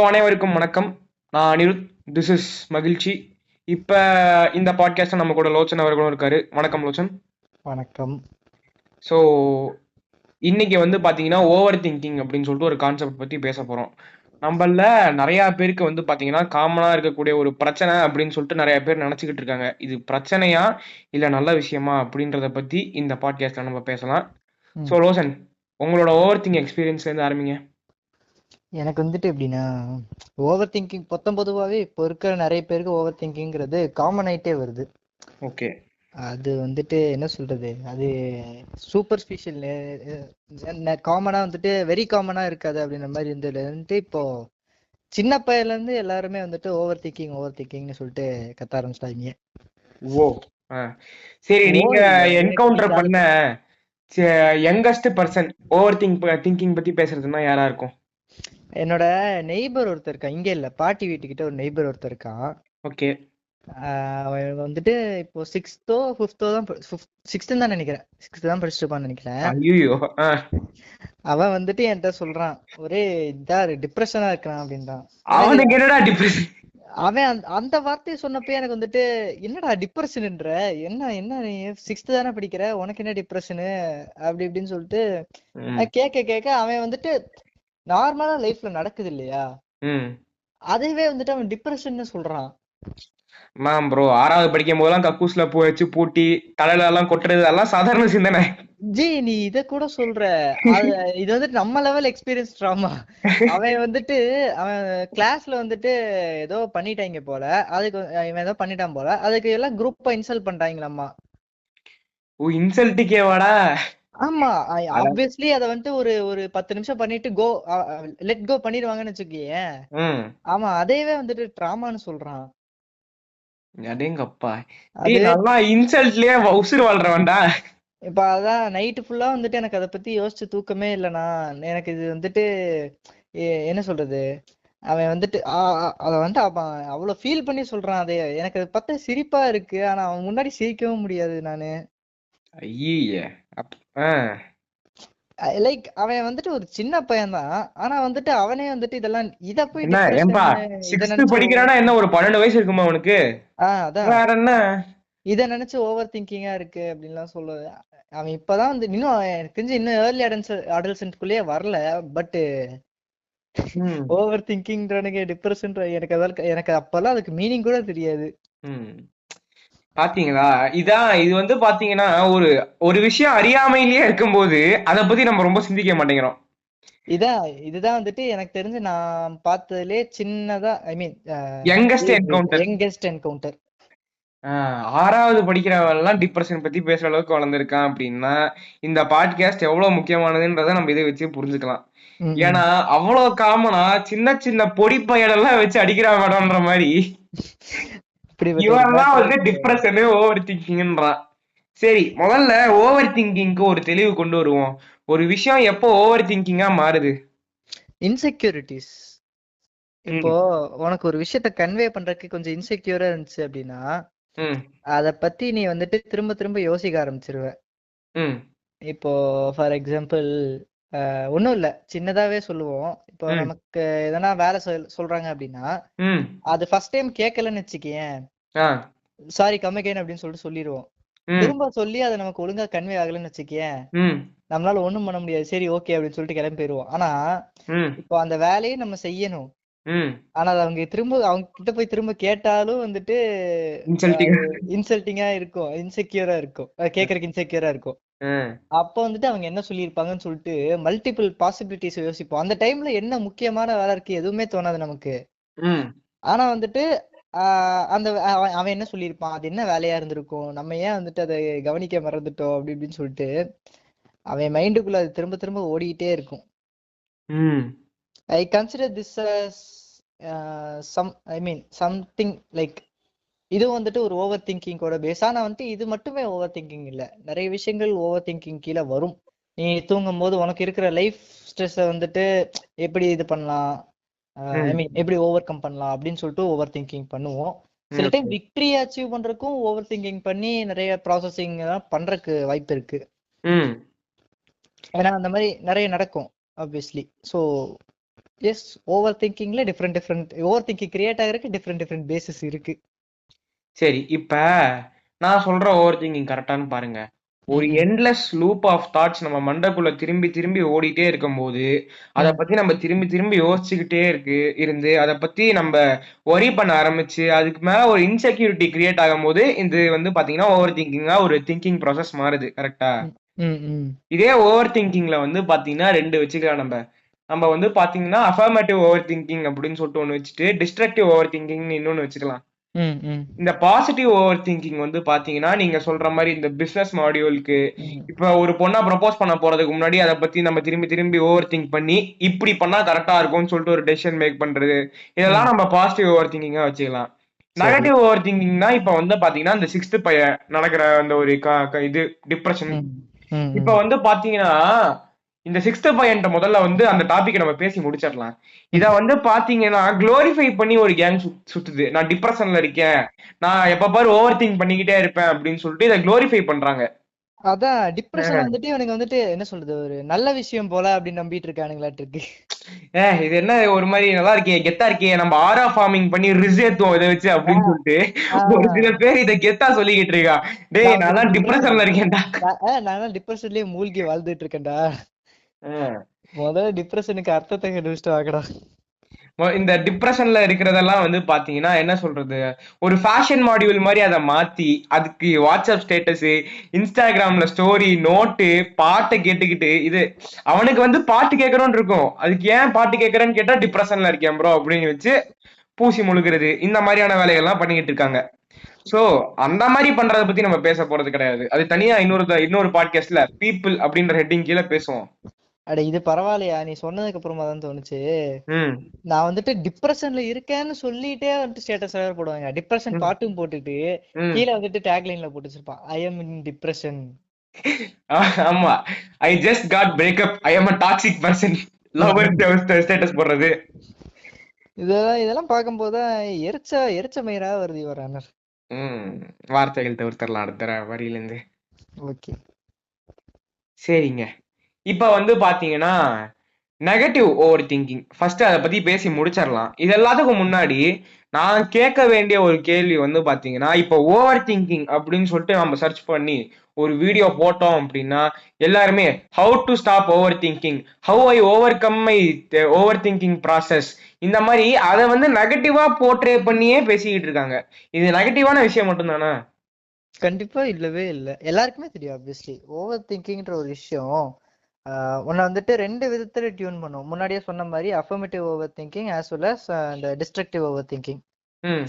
அனைவருக்கும் வணக்கம். நான் அனிருத். திஸ் இஸ் மகிழ்ச்சி. இப்ப இந்த பாட்காஸ்ட் நம்ம கூட லோச்சன் அவர்களும் இருக்காரு. வணக்கம் லோச்சன். வணக்கம். ஸோ இன்னைக்கு பாத்தீங்கன்னா ஓவர் திங்கிங் அப்படின்னு சொல்லிட்டு ஒரு கான்செப்ட் பத்தி பேச போறோம். நம்மள நிறைய பேருக்கு பாத்தீங்கன்னா காமனா இருக்கக்கூடிய ஒரு பிரச்சனை அப்படின்னு சொல்லிட்டு நிறைய பேர் நினைச்சுக்கிட்டு இருக்காங்க. இது பிரச்சனையா இல்ல நல்ல விஷயமா அப்படின்றத பத்தி இந்த பாட்காஸ்ட்ல நம்ம பேசலாம். ஸோ ம். லோச்சன், உங்களோட ஓவர் திங்க் எக்ஸ்பீரியன்ஸ்ல இருந்து ஆரம்பிங்க. எனக்கு எப்படின்னா, ஓவர் திங்கிங் பொதுவாகவே இப்போ இருக்கிற நிறைய பேருக்கு ஓவர் திங்கிங்கிறது காமன் ஆயிட்டே வருது. ஓகே. அது என்ன சொல்றது, அது சூப்பர்ஃபிஷியல் காமனா வெரி காமனா இருக்காது அப்படின்ற மாதிரி இருந்ததுல இருந்து இப்போ சின்ன பையன்ல இருந்து எல்லாருமே ஓவர் திங்கிங்னு சொல்லிட்டு கத்த ஆரம்பிச்சிட்டாங்க. ஓ. ஆ. சரி, ஓ நீங்க இல்ல, எனக்கு என்கவுண்டர் இது பண்ண யங்கஸ்ட் பர்சன் ஓவர் திங்கிங் பத்தி பேசுறதுன்னா யாரா இருக்கும்? என்னோட நெய்பர் ஒருத்தர் இருக்கான். இங்க இல்ல, பாட்டி வீட்டுக்கிட்ட ஒரு நெய்பர் ஒருத்தர் இருக்கான். ஓகே. அவன் இப்போ சிக்ஸ்த்தோ ஃபிஃப்த்தோ தான் சிக்ஸ்த்து தான் நினைக்கிறேன். சிக்ஸ்த்து தான் படிச்சிருப்பான்னு நினைக்கிறேன். ஐயோ. ஆ. அவன் என்கிட்ட சொல்றான், ஒரே இதா டிப்ரெஷனா இருக்கிறான் அப்படின்றான். எனக்கு அவனுக்கு என்னடா டிப்ரெஷன்? அவன் அந்த வார்த்தையை சொன்னப்ப எனக்கு என்னடா டிப்ரெஷன்ன்ற, என்ன என்ன நீ சிக்ஸ்த்து தானே படிக்கிற, உனக்கு என்ன டிப்ரெஷனு அப்படி இப்படின்னு சொல்லிட்டு ம். கேட்க கேட்க அவன் நார்மலா லைஃப்ல நடக்குது இல்லையா, ம். அதுவே அவன் டிப்ரெஷன் சொல்றான். மேம் ப்ரோ, 6வது படிக்கும் போதெல்லாம் கக்கூஸ்ல பூ வச்சு பூட்டி தலையில எல்லாம் கொட்டுறது அதெல்லாம் சாதாரண சிந்தனை. ஜி, நீ இத கூட சொல்ற. அது இது நம்ம லெவல் எக்ஸ்பீரியன்ஸ் ட்ராமா. அவன் அவன் கிளாஸ்ல ஏதோ பண்ணிட்டாங்க போல. அதுக்கு இவன் ஏதோ பண்ணிட்டான் போல. அதுக்கு எல்லாம் குரூப்பா இன்சல்ட் பண்றாங்களாமா. ஓ, இன்சல்ட்டுக்கேவாடா? ஆமா. அட. ஆப்வியஸ்லி அத ஒரு ஒரு 10 நிமிஷம் பண்ணிட்டு லெட் கோ பண்ணிடுவாங்கன்னு வச்சுக்கேன். ம். ஆமா, அதையவே ட்ராமான்னு சொல்றான். அடேங்கப்பா. அது டேய், நல்லா இன்சல்ட்லயே உசுறு வாழ்றவன்டா. இப்ப அதான் நைட்டு ஃபுல்லா எனக்கு அதை பத்தி யோசிச்சு தூக்கமே இல்லைண்ணா. எனக்கு இது என்ன சொல்றது, அவன் அத அவன் அவ்வளவு ஃபீல் பண்ணி சொல்றான். அதை எனக்கு அதை பார்த்தா சிரிப்பா இருக்கு. ஆனா அவன் முன்னாடி சிரிக்கவும் முடியாது நானு. ஐயே. அப் ஆ. லைக் அவன் ஒரு சின்ன பையன் தான். ஆனா அவனே இதெல்லாம் இத போய் என்ன ஏன்பா, டிப்ரெஷன் இத சிக்ஸ்த் நினைச்சு படிக்கிறானா என்ன, ஒரு 12 வயசு இருக்குமா அவனுக்கு? அதான் வேற என்ன? இத நினைச்சு ஓவர் திங்கிங்கா இருக்கு அப்படின்லாம் சொல்லுது. அவன் இப்பதான் இன்னும் எனக்கு தெரிஞ்சு இன்னும் ஏர்லி அடல்சன்ட்குள்ளேயே வரல. பட் ம். ஓவர் திங்கிங்ன்றனுக்கு டிப்ரெஷன், எனக்கு அப்பெல்லாம் அதுக்கு மீனிங் கூட தெரியாது. ம். பாத்தீங்களா? இது பாத்தீங்கன்னா, ஒரு ஒரு விஷயம் அறியாமையிலேயே இருக்கும்போது அத பத்தி நம்ம ரொம்ப சிந்திக்க மாட்டேங்கிறோம். இதுதான் எனக்கு தெரிஞ்சு நான் பார்த்ததுலே சின்னதா, ஐ மீன் யங்கஸ்ட் என்கவுண்டர். Youngest encounter. 6வது படிக்கிறவன் எல்லாம் டிப்ரெஷன் பத்தி பேசுற அளவுக்கு வளர்ந்திருக்கான் அப்படின்னா, இந்த பாட்காஸ்ட் எவ்வளவு முக்கியமானதுன்றத நம்ம இதை வச்சு புரிஞ்சுக்கலாம். ம். ஏன்னா அவ்வளவு காமனா சின்ன சின்ன பொடி பயனெல்லாம் வச்சு அடிக்கிறான் மேடம்ன்ற மாதிரி இப்படிப்பட்ட ஒரு இவன்லாம் மேட்டரே கிடையாது. டிப்ரெஷனு ஓவர் திங்கிங்ன்றான். சரி, முதல்ல ஓவர் திங்கிங்க்கு ஒரு தெளிவு கொண்டு வருவோம். ஒரு விஷயம் எப்போ ஓவர் திங்கிங்கா மாறுது? இன்செக்யூரிட்டிஸ். இப்போ ம். உனக்கு ஒரு விஷயத்த கன்வே பண்றதுக்கு கொஞ்சம் இன்செக்யூரா இருந்துச்சு அப்படின்னா, ம். அத பத்தி நீ திரும்ப திரும்ப யோசிக்க ஆரம்பிச்சிருவ. ம். இப்போ ஃபார் எக்ஸாம்பிள், ஒன்றும் இல்லை, சின்னதாவே சொல்லுவோம். இப்போ ம். நமக்கு எதனா வேலை சொல்றாங்க அப்படின்னா, ம். அது ஃபர்ஸ்ட் டைம் கேட்கலன்னு வச்சுக்கேன், ஆ. சாரி கம் அகைன் அப்படின்னு சொல்லிடுவோம். ம். திரும்ப சொல்லி அதை நமக்கு ஒழுங்கா கன்வே ஆகலைன்னு வச்சுக்கேன், ம். நம்மளால ஒண்ணும் பண்ண முடியாது. சரி ஓகே அப்படின்னு சொல்லிட்டு கிளம்பி போயிடுவோம். ஆனா ம். இப்போ அந்த வேலையை நம்ம செய்யணும். ம். ஆனா அது அவங்க கிட்ட போய் திரும்ப கேட்டாலும் இன்சல்ட்டிங்கா. இன்சல்ட்டிங்கா இருக்கும், இன்செக்யூரா இருக்கும், கேட்கறதுக்கு இன்செக்யூரா இருக்கும். ம். அப்ப அவங்க என்ன சொல்லியிருப்பாங்கன்னு சொல்லிட்டு மல்டிபிள் பாசிபிலிட்டிஸ் யோசிப்போம். அந்த டைம்ல என்ன முக்கியமான வேலை இருக்கு எதுவுமே தோணாது நமக்கு. ம். ஆனா அந்த அவன் என்ன சொல்லியிருப்பான், அது என்ன வேலையா இருந்திருக்கும், நம்ம ஏன் அதை கவனிக்க மறந்துட்டோம் அப்படி இப்படின்னு சொல்லிட்டு அவன் மைண்டுக்குள்ள அது திரும்ப திரும்ப ஓடிக்கிட்டே இருக்கும். ம். I consider this as some I mean something like, இது ஒரு ஓவர் திங்கிங்கோட பேஸ். ஆனா இது மட்டுமே ஓவர் திங்கிங் இல்ல, நிறைய விஷயங்கள் ஓவர் திங்கிங் கீழே வரும். நீ தூங்கும் போது உனக்கு இருக்கிற லைஃப் ஸ்ட்ரெஸ் எப்படி இது பண்ணலாம், ஐ ம். மீன் எப்படி ஓவர் கம் பண்ணலாம் அப்படின்னு சொல்லிட்டு ஓவர் திங்கிங் பண்ணுவோம். சில டைம் ஓகே. விக்டரி அச்சீவ் பண்றதுக்கும் ஓவர் திங்கிங் பண்ணி நிறைய ப்ராசஸிங் எல்லாம் பண்றதுக்கு வாய்ப்பு இருக்கு. ம். ஏன்னா அந்த மாதிரி நிறைய நடக்கும் ஆப்வியஸ்லி. ஸோ எஸ், ஓவர் திங்கிங்ல டிஃப்ரெண்ட் ஓவர் திங்கிங் கிரியேட் ஆகிறதுக்கு டிஃப்ரெண்ட் பேசிஸ் இருக்கு. சரி, இப்ப நான் சொல்ற ஓவர் திங்கிங் கரெக்டான்னு பாருங்க. ஒரு ம் எண்ட்லெஸ் லூப் ஆஃப் தாட்ஸ் நம்ம மண்டைக்குள்ள திரும்பி திரும்பி ஓடிட்டே இருக்கும்போது அதை ம் பத்தி நம்ம திரும்பி திரும்பி யோசிச்சுக்கிட்டே இருந்து அதை பத்தி நம்ம ஒரி பண்ண ஆரம்பிச்சு அதுக்கு மேல ஒரு இன்செக்யூரிட்டி கிரியேட் ஆகும்போது இது வந்து பாத்தீங்கன்னா ஓவர் திங்கிங்கா ஒரு திங்கிங் ப்ராசஸ் மாறுது. கரெக்டா? ம் ம் ம் இதே ஓவர் திங்கிங்ல வந்து பாத்தீங்கன்னா ரெண்டு வச்சுக்கலாம் நம்ம. நம்ம வந்து பாத்தீங்கன்னா அஃபர்மேட்டிவ் ஓவர் திங்கிங் அப்படின்னு சொல்லிட்டு ஒண்ணு வச்சுட்டு டிஸ்ட்ரக்டிவ் ஓவர் திங்கிங்னு இன்னொன்னு வச்சுக்கலாம். ம் ம் இந்த பாசிட்டிவ் ஓவர் திங்கிங் வந்து பாத்தீங்கன்னா நீங்க சொல்ற மாதிரி இந்த பிசினஸ் மாடியூலுக்கு ம். இப்ப ஒரு பொண்ணா ப்ரப்போஸ் பண்ண போறதுக்கு முன்னாடி அதை பத்தி நம்ம திரும்பி திரும்பி ஓவர் திங்க் பண்ணி இப்படி பண்ணா கரெக்டா இருக்கும்னு சொல்லிட்டு ஒரு டெசிஷன் மேக் பண்றது, இதெல்லாம் ம். நம்ம பாசிட்டிவ் ஓவர் திங்கிங்கா வச்சுக்கலாம். சரி. நெகட்டிவ் ஓவர் திங்கிங்னா இப்ப வந்து பாத்தீங்கன்னா இந்த சிக்ஸ்த் பைய நடக்கிற அந்த ஒரு இது டிப்ரெஷன். ம் ம் இப்ப ம் வந்து பாத்தீங்கன்னா இந்த சிக்ஸ்த் பையன்ட்ட முதல்ல வந்து அந்த டாபிக் நம்ம பேசி முடிச்சிடலாம். இத ம். வந்து பாத்தீங்கன்னா குளோரிஃபை பண்ணி ஒரு கேங் சுத்துது. நான் டிப்ரெஷன்ல இருக்கேன், நான் எப்ப பாரு ஓவர் திங்க் பண்ணிக்கிட்டே இருப்பேன் அப்படின்னு சொல்லிட்டு இதை குளோரிஃபை பண்றாங்க. அதான் டிப்ரெஷன் வந்துட்டு இவனுக்கு வந்துட்டு என்ன சொல்றது, ஒரு நல்ல விஷயம் போல அப்படின்னு நம்பிட்டு இருக்கானுங்களாட்டு இருக்கு. இது என்ன ஒரு மாதிரி நல்லா இருக்கே, கெத்தா இருக்கே, நம்ம ஆரா ஃபார்மிங் பண்ணி ரிஸ் ஏத்துவோம் இதை வச்சு ஆ, அப்படின்னு சொல்லிட்டு ஆ. ஒரு சில பேர் இதை கெத்தா சொல்லிக்கிட்டு இருக்கா. நான் டேய் வந்துட்டு நான் டிப்ரெஷன், டிப்ரெஷன்ல இருக்கேன்டா. நான் டிப்ரெஷன்லயே மூழ்கி வாழ்ந்துட்டு இருக்கேன்டா. ஆஹ் முதல்ல டிப்ரெஷனுக்கு அர்த்தத்தை கண்டுபிடிச்சிட்டு வாங்கடா. இந்த டிப்ரெஷன்ல இருக்கிறதெல்லாம் வந்து பாத்தீங்கன்னா என்ன சொல்றது, ஒரு ஃபேஷன் மாடியூல் மாதிரி அதை மாத்தி அதுக்கு வாட்ஸ்அப் ஸ்டேட்டஸ், இன்ஸ்டாகிராம்ல ஸ்டோரி, நோட்டு, பாட்டை கேட்டுக்கிட்டு இது அவனுக்கு வந்து பாட்டு கேட்கணும்னு இருக்கும், அதுக்கு ஏன் பாட்டு கேட்கறேன்னு கேட்டா டிப்ரெஷன்ல இருக்கேன் ப்ரோ அப்படின்னு வச்சு பூசி முழுகிறது. இந்த மாதிரியான வேலைகள்லாம் பண்ணிக்கிட்டு இருக்காங்க. சோ அந்த மாதிரி பண்றதை பத்தி நம்ம பேச போறது கிடையாது. அது தனியா இன்னொரு பாட்காஸ்ட்ல பீப்புள் அப்படின்ற ஹெட்டிங் கீழே பேசுவோம். அட இது பரவாயில்லையா, நீ சொன்னதுக்கு அப்புறமா தான் தோணுச்சு. ம் நான் வந்துட்டு டிப்ரெஷன்ல இருக்கேன்னு சொல்லிட்டே வந்துட்டு ஸ்டேட்டஸ் வேற போடுவாங்க, டிப்ரெஷன் ம் பாட்டும் போட்டுட்டு ம் கீழே வந்துட்டு டேக்லைன்ல போட்டு வச்சிருப்பான், ஐ எம் இன் டிப்ரெஷன். ஆமா, I just got breakup, I am a toxic person, lover status போடுறது. இதெல்லாம் பார்க்கும்போது எரிச்ச மயிரா வருது இவர் அண்ணர். ம் வார்த்தைகள் தவிர்த்தரலாம் அடுத்த வரியில இருந்து. ஓகே. சரிங்க, இப்ப வந்து பாத்தீங்கன்னா நெகட்டிவ் ஓவர் திங்கிங் ஃபர்ஸ்ட் அதை பத்தி பேசி முடிச்சிடலாம். இது எல்லாத்துக்கும் முன்னாடி நான் கேட்க வேண்டிய ஒரு கேள்வி வந்து பாத்தீங்கன்னா, இப்போ ஓவர் திங்கிங் அப்படின்னு சொல்லிட்டு நம்ம சர்ச் பண்ணி ஒரு வீடியோ போட்டோம் அப்படின்னா எல்லாருமே how to stop over thinking, how I over come my over thinking process, இந்த மாதிரி அதை வந்து நெகட்டிவா போர்ட்ரே பண்ணியே பேசிக்கிட்டு இருக்காங்க. இது நெகட்டிவான விஷயம் மட்டும்தானா? கண்டிப்பா இல்லவே இல்ல, எல்லாருக்குமே தெரியும் ஆப்வியஸ்லி ஓவர் திங்கிங்ன்ற ஒரு விஷயம். உன்னை வந்துட்டு ரெண்டு விதத்துல டியூன் பண்ணும். முன்னாடியே சொன்ன மாதிரி affirmative over thinking as well as இந்த டிஸ்ட்ரக்டிவ் ஓவர் திங்கிங். ம்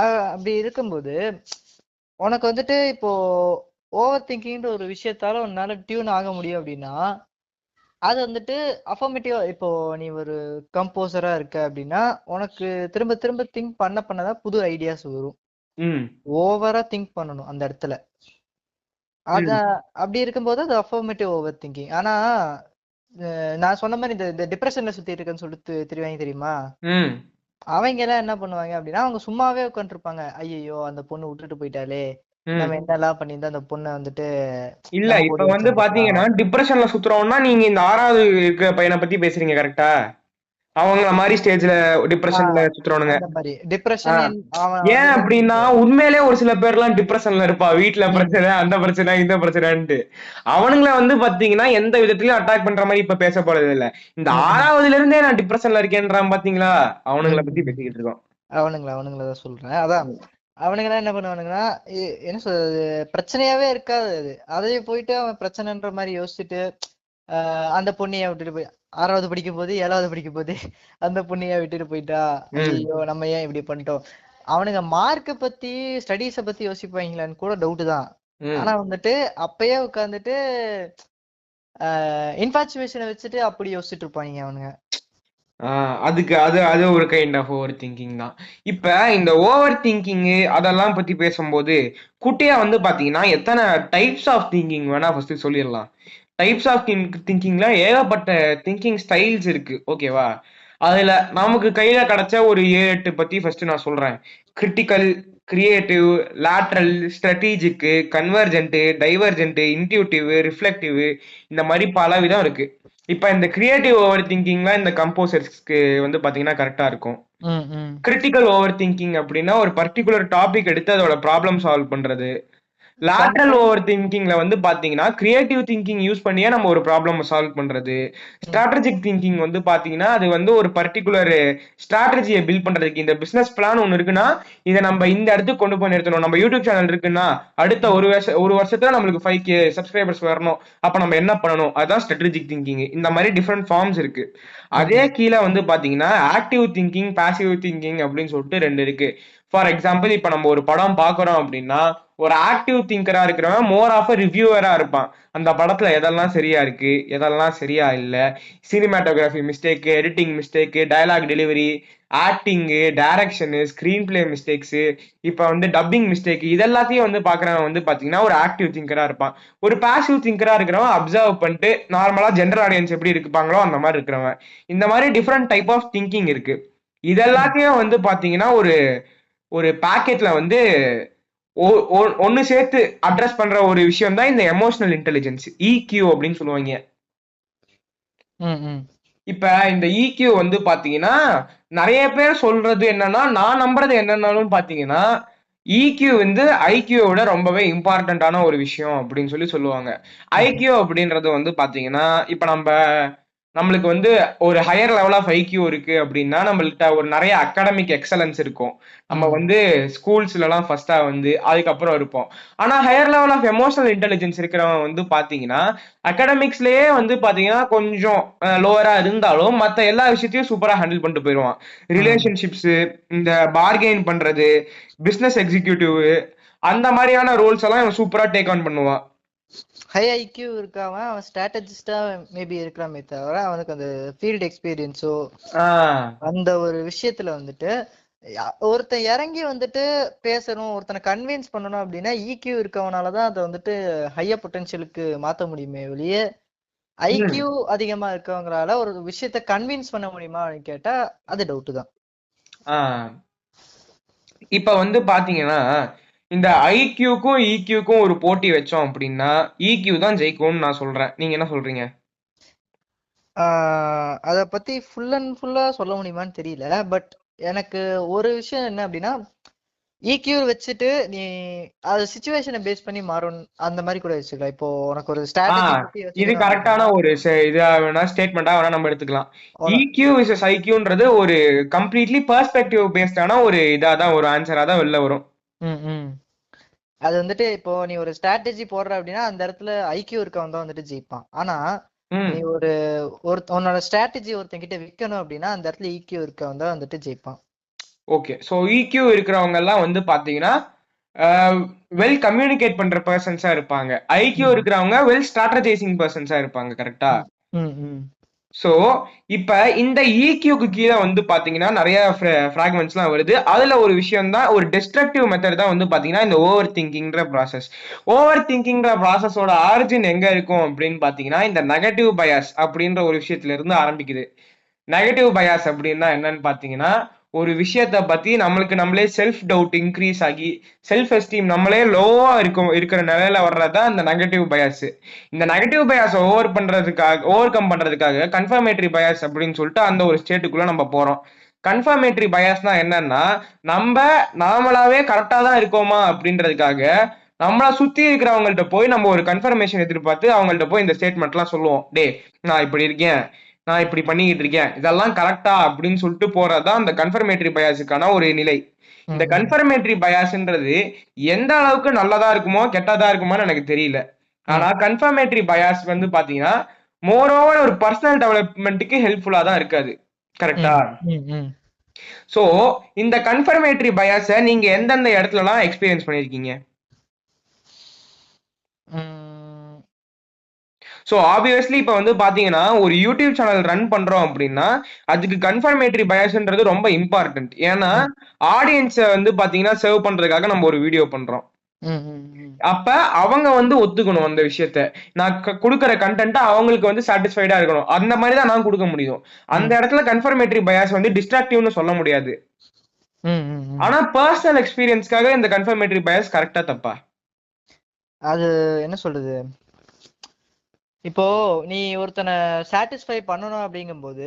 அப்படி இருக்கும்போது உனக்கு வந்துட்டு இப்போ ஓவர் திங்கிங்ன்ற ஒரு விஷயத்தால உன்னால டியூன் ஆக முடியும் அப்படின்னா அது வந்துட்டு அஃபர்மேட்டிவா, இப்போ நீ ஒரு கம்போசரா இருக்க அப்படின்னா உனக்கு திரும்ப திரும்ப திங்க் பண்ணதான் புது ஐடியாஸ் வரும். ம் ஓவரா திங்க் பண்ணணும் அந்த இடத்துல. அத ம் அப்படி இருக்கும்போது அது அஃபர்மேட்டிவ் ஓவர் திங்கிங். ஆனா நான் சொன்ன மாதிரி இந்த டிப்ரெஷன்ல சுத்திட்டு இருக்கேன்னு சொல்லிட்டு தெரிவாங்க தெரியுமா, ம் அவங்க எல்லாம் என்ன பண்ணுவாங்க அப்படின்னா அவங்க சும்மாவே உட்காந்துருப்பாங்க, ஐயோ அந்த பொண்ணு விட்டுட்டு போயிட்டாலே, ம் நம்ம என்னெல்லாம் பண்ணியிருந்தா அந்த பொண்ணை வந்துட்டு இல்ல நம்ம இப்ப கூட வந்து வச்சிருந்துருக்கலாம். பாத்தீங்கன்னா டிப்ரெஷன்ல சுத்துறோம்னா நீங்க இந்த 6வது இருக்கிற பையனை பத்தி பேசுறீங்க கரெக்டா? அவங்கள மாதிரி ஸ்டேஜ்ல டிப்ரெஷன்ல ஆஹ் சுத்துறவனுங்க. அந்த மாதிரி ஆ. டிப்ரெஷன் அவன் ஏன் வந்துட்டு அப்படின்னா உண்மையிலே ஒரு சில பேர்லாம் டிப்ரெஷன்ல இருப்பா, வீட்ல ம், பிரச்சனை, அந்த பிரச்சனை, இந்த பிரச்சனைன்ட்டு. அவனுங்கள வந்து பாத்தீங்கன்னா எந்த விதத்திலயும் அட்டாக் பண்ற மாதிரி இப்ப பேச போறது இல்ல. இந்த ம், ம், 6வதுல இருந்தே நான் டிப்ரெஷன்ல இருக்கேன்றான் பாத்தீங்களா, அவனுங்கள ம், பத்தி ம். பேசிக்கிட்டு இருக்கோம். அவனுங்களதான் சொல்றேன். அதான் அவனுங்கெல்லாம் என்ன பண்ணுவானுங்கன்னா, என்ன சொல்றது, பிரச்சனையாவே இருக்காது அது. அதையே போயிட்டு அவன் பிரச்சனைன்ற மாதிரி யோசிச்சுட்டு அந்த பொண்ணைய விட்டுட்டு போய் 6வது படிக்கும் போது 7வது படிக்கும் போது அந்த பொண்ணைய விட்டுட்டு போயிட்டா, ம் ஐயோ நம்ம ஏன் இப்படி பண்ணிட்டோம். அவனுங்க மார்க்க பத்தி ஸ்டடீஸ பத்தி யோசிப்பாங்களான்னு கூட டவுட் தான். ம் ஆனா வந்துட்டு அப்பயே உட்காந்துட்டு இன்ஃபாச்சுவேஷனை வச்சுட்டு அப்படி யோசிச்சுட்டு இருப்பாங்க அவனுங்க. அதுக்கு அது அது ஒரு கைண்ட் ஆஃப் ஓவர் திங்கிங் தான். இப்ப இந்த ஓவர் திங்கிங் அதெல்லாம் பத்தி பேசும்போது குட்டியா வந்து பாத்தீங்கன்னா எத்தனை டைப்ஸ் ஆஃப் திங்கிங் வேணா ஃபர்ஸ்ட் சொல்லிடலாம். டைப்ஸ் ஆஃப் திங்கிங்ல ஏகப்பட்ட திங்கிங் ஸ்டைல்ஸ் இருக்கு, ஓகேவா? அதுல நமக்கு கையில கிடைச்ச ஒரு 7 8 பத்தி ஃபர்ஸ்ட் நான் சொல்றேன். Critical, creative, lateral, strategic, convergent, divergent, intuitive, reflective, இந்த மாதிரி பல விதம் இருக்கு. இப்ப இந்த கிரியேட்டிவ் ஓவர் திங்கிங்லாம் இந்த கம்போசர்ஸ்க்கு வந்து பாத்தீங்கன்னா கரெக்டா இருக்கும். ம் ம் கிரிட்டிக்கல் ஓவர் திங்கிங் அப்படின்னா ஒரு பர்டிகுலர் டாபிக் எடுத்து அதோட ப்ராப்ளம் சால்வ் பண்றது. லேட்ரல் சம்டைம் ஓவர் திங்கிங்ல வந்து பாத்தீங்கன்னா கிரியேட்டிவ் திங்கிங் யூஸ் பண்ணியே நம்ம ஒரு ப்ராப்ளம் சால்வ் பண்றது. ம் ஸ்ட்ராட்டஜிக் திங்கிங் வந்து பாத்தீங்கன்னா அது வந்து ஒரு பர்டிகுலர் ஸ்ட்ராட்டஜியை பில்ட் பண்றதுக்கு, இந்த பிசினஸ் பிளான் ஒன்னு இருக்குன்னா இதை நம்ம இந்த இடத்துக்கு கொண்டு போய் நிறுத்தணும். நம்ம யூடியூப் சேனல் இருக்குன்னா அடுத்த ம் ஒரு வருஷத்துல நம்மளுக்கு 5K சப்ஸ்கிரைபர்ஸ் வரணும். அப்ப நம்ம என்ன பண்ணணும், அதுதான் ஸ்ட்ராட்டஜிக் திங்கிங். இந்த மாதிரி டிஃப்ரெண்ட் ஃபார்ம்ஸ் இருக்கு. ம் அதே ம் கீழே வந்து பாத்தீங்கன்னா ஆக்டிவ் திங்கிங், பாசிவ் திங்கிங் அப்படின்னு சொல்லிட்டு ரெண்டு இருக்கு. ஃபார் எக்ஸாம்பிள், இப்ப நம்ம ஒரு படம் பாக்குறோம் அப்படின்னா ஒரு ஆக்டிவ் திங்கரா இருக்கிறவன் மோர் ஆஃப் ரிவ்யூவரா இருப்பான். அந்த படத்துல எதெல்லாம் சரியா இருக்கு, எதெல்லாம் சரியா இல்ல, cinematography mistake, editing mistake, dialogue delivery, acting, direction, screen play mistakes, இப்ப வந்து டப்பிங் மிஸ்டேக், இதெல்லாத்தையும் வந்து பாக்குறவன் வந்து பாத்தீங்கன்னா ஒரு ஆக்டிவ் திங்கரா இருப்பான். ஒரு பாசிவ் திங்கரா இருக்கிறவன் அப்சர்வ் பண்ணிட்டு நார்மலா ஜென்ரல் ஆடியன்ஸ் எப்படி இருப்பாங்களோ அந்த மாதிரி இருக்கிறவன். இந்த மாதிரி டிஃப்ரெண்ட் டைப் ஆஃப் திங்கிங் இருக்கு. ம் இதெல்லாத்தையும் வந்து பாத்தீங்கன்னா ஒரு ஒரு பாக்கெட்ல வந்து ஒன்னு சேர்த்து அட்ரஸ் பண்ற ஒரு விஷயம் தான் இந்த எமோஷனல் இன்டெலிஜென்ஸ், EQ அப்படின்னு சொல்லுவாங்க. ம் ம் இப்ப இந்த EQ வந்து பாத்தீங்கன்னா நிறைய பேர் சொல்றது என்னன்னா, நான் நம்புறது என்னன்னாலும் பாத்தீங்கன்னா EQ வந்து IQ விட ரொம்பவே இம்பார்ட்டன்டான ஒரு விஷயம் அப்படின்னு சொல்லுவாங்க. ம் IQ அப்படின்றது வந்து பாத்தீங்கன்னா இப்ப நம்மளுக்கு வந்து ஒரு ஹையர் லெவல் ஆஃப் ஐக்யூ இருக்கு அப்படின்னா நம்மள்ட்ட ஒரு நிறைய அகாடமிக் எக்ஸலன்ஸ் இருக்கும். நம்ம ம் வந்து ஸ்கூல்ஸ்ல எல்லாம் ஃபர்ஸ்டா வந்து அதுக்கப்புறம் இருப்போம். ஆனா higher level of emotional intelligence இருக்கிறவங்க வந்து பாத்தீங்கன்னா அகாடமிக்ஸ்லயே வந்து பாத்தீங்கன்னா கொஞ்சம் லோவரா இருந்தாலும் மத்த எல்லா விஷயத்தையும் சூப்பரா ஹேண்டில் பண்ணிட்டு போயிடுவான். ம் ரிலேஷன்ஷிப்ஸ், இந்த பார்கெயின் பண்றது, பிசினஸ் எக்ஸிக்யூட்டிவ், அந்த மாதிரியான ரோல்ஸ் எல்லாம் இவன் சூப்பரா டேக் ஆன் பண்ணுவான். ஹை ஐக்யூ இருக்காம அவன் ஸ்ட்ராட்டஜிஸ்டா மேபி இருக்கிறாமே தவிர அவனுக்கு அந்த ஃபீல்டு எக்ஸ்பீரியன்ஸோ ஆஹ் அந்த ஒரு விஷயத்துல வந்துட்டு ஒருத்தன் இறங்கி வந்துட்டு பேசணும், ஒருத்தனை கன்வின்ஸ் பண்ணணும் அப்படின்னா ஈக்யூ இருக்கவனாலதான் அதை வந்துட்டு ஹையர் பொட்டன்ஷியலுக்கு மாத்த முடியுமே வெளிய உம் ஐக்யூ அதிகமா இருக்கவங்களால ஒரு விஷயத்த கன்வின்ஸ் பண்ண முடியுமா அப்படின்னு கேட்டா அது டவுட் தான். ஆஹ் இப்ப வந்து பாத்தீங்கன்னா இந்த ஐக்யூக்கும் EQக்கும் ஒரு போட்டி வச்சோம் அப்படின்னா EQ தான் ஜெயிக்கும்னு நான் சொல்றேன். நீங்க என்ன சொல்றீங்க? அத பத்தி ஃபுல் அண்ட் ஃபுல்லா சொல்ல முடியுமான்னு தெரியல. பட் எனக்கு ஒரு விஷயம் என்ன அப்படின்னா ஈக்யூ வச்சுட்டு நீ அது சுச்சுவேஷனை பேஸ் பண்ணி மாறும் அந்த மாதிரி கூட வச்சுக்கலாம். இப்போ உனக்கு ஒரு ஸ்ட்ராட்டஜி ஆஹ் பத்தி இது யோசிக்கிறோம் அப்படின்னா கரெக்டான ஒரு இதா வேணா ஸ்டேட்மெண்டா வேணா நம்ம எடுத்துக்கலாம். உன- EQ விசஸ் IQன்றது ஒரு கம்ப்ளீட்லி பெர்ஸ்பெக்டிவ் பேஸ்டான ஒரு இதாதான் ஒரு ஆன்சரா தான் வெளில வரும். ம் ம் அது வந்துட்டு இப்போ நீ ஒரு ஸ்ட்ராட்டஜி போடுற அப்படின்னா அந்த இடத்துல ஐக்யூ இருக்கவன் தான் வந்துட்டு ஜெயிப்பான். ஆனா நீ ம் உன்னோட ஸ்ட்ராட்டஜி ஒருத்தங்கிட்ட விற்கணும் அப்படின்னா அந்த இடத்துல ஈக்யூ இருக்கவன் தான் வந்துட்டு ஜெயிப்பான். ஓகே. ஸோ EQ இருக்கிறவங்க எல்லாம் வந்து பாத்தீங்கன்னா வெல் கம்யூனிகேட் பண்ற பர்சன்ஸா இருப்பாங்க. IQ ம் இருக்கிறவங்க வெல் ஸ்ட்ராட்டஜைசிங் பர்சன்ஸா இருப்பாங்க. கரெக்டா? ம் ம் ம் சோ இப்ப இந்த EQக்கு கீழே வந்து பாத்தீங்கன்னா நிறைய ஃபிராக்மெண்ட்ஸ்லாம் வருது. அதுல ஒரு விஷயம் தான், ஒரு டெஸ்ட்ரக்டிவ் மெத்தட் தான் வந்து பாத்தீங்கன்னா இந்த ஓவர் திங்கிங்ன்ற ப்ராசஸ். ஓவர் திங்கிங்ன்ற ப்ராசஸோட ஆரிஜின் எங்க இருக்கும் அப்படின்னு பாத்தீங்கன்னா இந்த நெகட்டிவ் பயாஸ் அப்படின்ற ஒரு விஷயத்துல இருந்து ஆரம்பிக்குது. நெகட்டிவ் பயாஸ் அப்படின்னா என்னன்னு பாத்தீங்கன்னா ஒரு விஷயத்த பத்தி நம்மளுக்கு நம்மளே செல்ஃப் டவுட் இன்க்ரீஸ் ஆகி செல்ஃப் எஸ்டீம் நம்மளே லோவா இருக்கிற நிலையில வர்றதுதான் இந்த நெகட்டிவ் பயாஸ். இந்த நெகட்டிவ் பயாஸ் ஓவர் கம் பண்றதுக்காக கன்ஃபர்மேட்டரி பயாஸ் அப்படின்னு சொல்லிட்டு அந்த ஒரு ஸ்டேட்டுக்குள்ள நம்ம போறோம். கன்ஃபர்மேட்டரி பயாஸ்னா என்னன்னா நம்ம நாமளாவே கரெக்டா தான் இருக்கோமா அப்படின்றதுக்காக நம்மள சுத்தி இருக்கிறவங்கள்ட்ட போய் நம்ம ஒரு கன்ஃபர்மேஷன் எதிர்பார்த்து அவங்கள்ட்ட போய் இந்த ஸ்டேட்மெண்ட் எல்லாம் சொல்லுவோம். டே, நான் இப்படி இருக்கேன், நான் இப்படி பண்ணிக்கிட்டு இருக்கேன், இதெல்லாம் கரெக்டா அப்படின்னு சொல்லிட்டு போறதுதான் அந்த கன்ஃபர்மேட்டரி பயாஸுக்கான ஒரு நிலை. இந்த ம் ம் கன்ஃபர்மேட்டரி பயாஸ்ன்றது எந்த அளவுக்கு நல்லதா இருக்குமோ கெட்டதா இருக்குமோன்னு எனக்கு தெரியல. ஆனா ம் கன்ஃபர்மேட்டரி பயாஸ் வந்து பாத்தீங்கன்னா மோர் ஓவர் ஒரு பர்சனல் டெவலப்மெண்ட்டுக்கு ஹெல்ப்ஃபுல்லா தான் இருக்காது. கரெக்டா? ம் ம் ம் சோ இந்த கன்ஃபர்மேட்டரி பயாஸை நீங்க எந்தெந்த இடத்துலலாம் எக்ஸ்பீரியன்ஸ் பண்ணிருக்கீங்க? ம் ஸோ ஆப்வியஸ்லி இப்போ வந்து பாத்தீங்கன்னா ஒரு யூடியூப் சேனல் ரன் பண்றோம் அப்படின்னா அதுக்கு கன்ஃபர்மேட்டரி பயாஸ்ன்றது ரொம்ப இம்பார்ட்டன்ட். ஏன்னா ம் ஆடியன்ஸை வந்து பாத்தீங்கன்னா சர்வ் பண்றதுக்காக நம்ம ஒரு வீடியோ பண்றோம். ம் ம் அப்ப அவங்க வந்து ஒத்துக்கணும் அந்த விஷயத்த. நான் கொடுக்குற கண்டென்ட் அவங்களுக்கு வந்து சாட்டிஸ்ஃபைடா இருக்கணும். அந்த மாதிரி தான் நான் கொடுக்க முடியும். அந்த ம் இடத்துல கன்ஃபர்மேட்டரி பயாஸ் வந்து டிஸ்ட்ராக்டிவ்னு சொல்ல முடியாது. ம் ம் ம் ஆனா பர்சனல் எக்ஸ்பீரியன்ஸ்க்காக இந்த கன்ஃபர்மேட்டரி பயாஸ் கரெக்டா தப்பா? அது என்ன சொல்றது, இப்போ நீ ஒருத்தனை சாட்டிஸ்ஃபை பண்ணணும் அப்படிங்கும்போது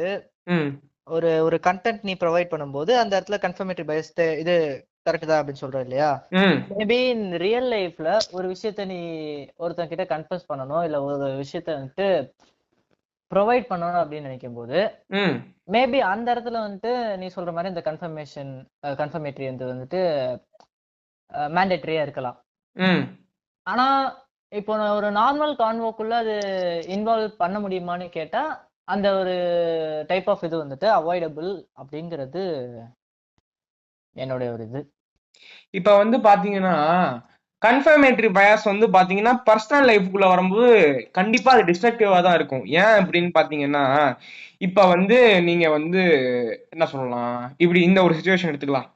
ம் ஒரு ஒரு கண்டென்ட் நீ ப்ரொவைட் பண்ணும்போது அந்த இடத்துல கன்ஃபர்மேட்டரி பயஸ் இது கரெக்ட் தான் அப்படின்னு சொல்ற இல்லையா? ம் மேபி இன் ரியல் லைஃப்ல ஒரு விஷயத்த நீ ஒருத்தன் கிட்ட கன்ஃபர்ஸ் பண்ணணும் இல்ல ஒரு விஷயத்த வந்துட்டு ப்ரொவைட் பண்ணணும் அப்படின்னு நினைக்கும் போது ம் மேபி அந்த இடத்துல வந்துட்டு நீ சொல்ற மாதிரி இந்த கன்ஃபர்மேட்டரி வந்துட்டு மேண்டேட்டரியா இருக்கலாம். ம் ஆனா இப்போ நான் ஒரு நார்மல் கான்வோக்குள்ள அது இன்வால்வ் பண்ண முடியுமான்னு கேட்டா அந்த ஒரு டைப் ஆஃப் இது வந்துட்டு அவாய்டபிள் அப்படிங்கிறது என்னுடைய ஒரு இது. இப்ப வந்து பாத்தீங்கன்னா கன்ஃபர்மேட்டரி பயாஸ் வந்து பாத்தீங்கன்னா பர்சனல் லைஃப்குள்ள வரும்போது கண்டிப்பா அது டிஸ்ட்ரக்டிவா தான் இருக்கும். ஏன் அப்படின்னு பாத்தீங்கன்னா இப்ப வந்து நீங்க வந்து என்ன சொல்லலாம், இப்படி இந்த ஒரு சுச்சுவேஷன் எடுத்துக்கலாம்.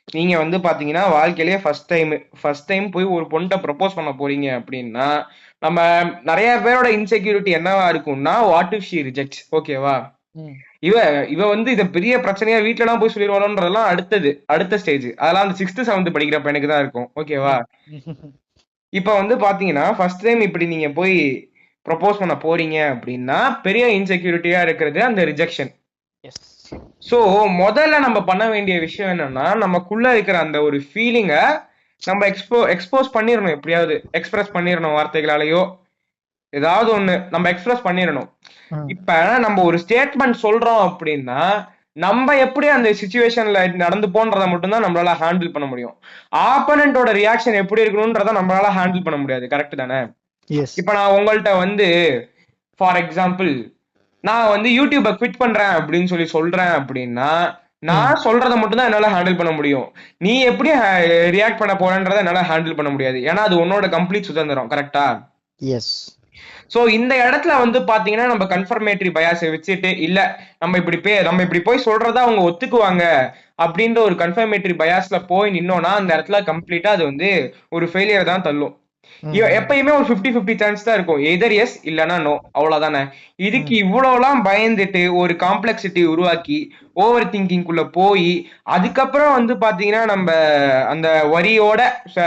நீங்க வந்து பாத்தீங்கன்னா வாழ்க்கையிலேயே ஃபர்ஸ்ட் டைம் போய் ஒரு பொண்ணை ப்ரப்போஸ் பண்ண போறீங்க அப்படின்னா நம்ம நிறைய பேரோட இன்செக்யூரிட்டி என்னவா இருக்கும்னா வாட் இஃப் ஷி ரிஜெக்ட்ஸ், ஓகேவா? ம். இவ இவ வந்து இத பெரிய பிரச்சனையா வீட்ல எல்லாம் போய் சொல்லிடுவாளோன்றதெல்லாம் அடுத்த ஸ்டேஜ். அதெல்லாம் அந்த 6th 7th படிக்கிற பையனுக்கு தான் இருக்கும், ஓகேவா? ம். இப்ப வந்து பாத்தீங்கன்னா ஃபர்ஸ்ட் டைம் இப்படி நீங்க போய் ப்ரப்போஸ் பண்ண போறீங்க அப்படின்னா பெரிய இன்செக்யூரிட்டியா இருக்கிறது அந்த ரிஜெக்ஷன். எஸ். சோ முதல்ல நம்ம பண்ண வேண்டிய விஷயம் என்னன்னா நமக்குள்ள இருக்கிற அந்த ஒரு ஃபீலிங்க நம்ம எக்ஸ்போஸ் பண்ணிடணும், எப்படியாவது எக்ஸ்பிரஸ் பண்ணிடணும், வார்த்தைகளாலேயோ ஏதாவது ஒண்ணு நம்ம எக்ஸ்பிரஸ் பண்ணிடணும். ம். இப்ப நம்ம ஒரு ஸ்டேட்மெண்ட் சொல்றோம் அப்படின்னா நம்ம எப்படி அந்த சுச்சுவேஷன்ல நடந்து போன்றத மட்டும்தான் நம்மளால ஹேண்டில் பண்ண முடியும். ஆப்பனண்டோட ரியாக்ஷன் எப்படி இருக்கணும்ன்றத நம்மளால ஹேண்டில் பண்ண முடியாது. கரெக்ட் தானே? எஸ். இப்ப நான் உங்கள்கிட்ட வந்து ஃபார் எக்ஸாம்பிள் நான் வந்து யூடியூபை குவிட் பண்றேன் அப்படின்னு சொல்றேன் அப்படின்னா ம். நான் சொல்றதை மட்டும் தான் என்னால ஹேண்டில் பண்ண முடியும். நீ எப்படி ரியாக்ட் பண்ண போறன்றதை என்னால ஹேண்டில் பண்ண முடியாது. ஏன்னா அது உன்னோட கம்ப்ளீட் சுதந்திரம். கரெக்டா? எஸ். சோ இந்த இடத்துல வந்து பாத்தீங்கன்னா நம்ம கன்ஃபர்மேட்டரி பயாஸை வச்சுட்டு இல்ல நம்ம இப்படி போய் சொல்றதா அவங்க ஒத்துக்குவாங்க அப்படின்ற ஒரு கன்ஃபர்மேட்டரி பயாஸ்ல போய் நின்னோம்னா அந்த இடத்துல கம்ப்ளீட்டா அது வந்து ஒரு ஃபெயிலியர் தான் தள்ளும். ம். எப்பயுமே ஒரு 50-50 சான்ஸ் தான் இருக்கும். எதர் எஸ் இல்லனா நோ, அவ்வளவுதானே. இதுக்கு ம். இவ்வளவுலாம் பயந்துட்டு ஒரு காம்ப்ளெக்சிட்டி உருவாக்கி ஓவர் திங்கிங்குள்ள போய் அதுக்கப்புறம் வந்து பாத்தீங்கன்னா நம்ம அந்த வரியோட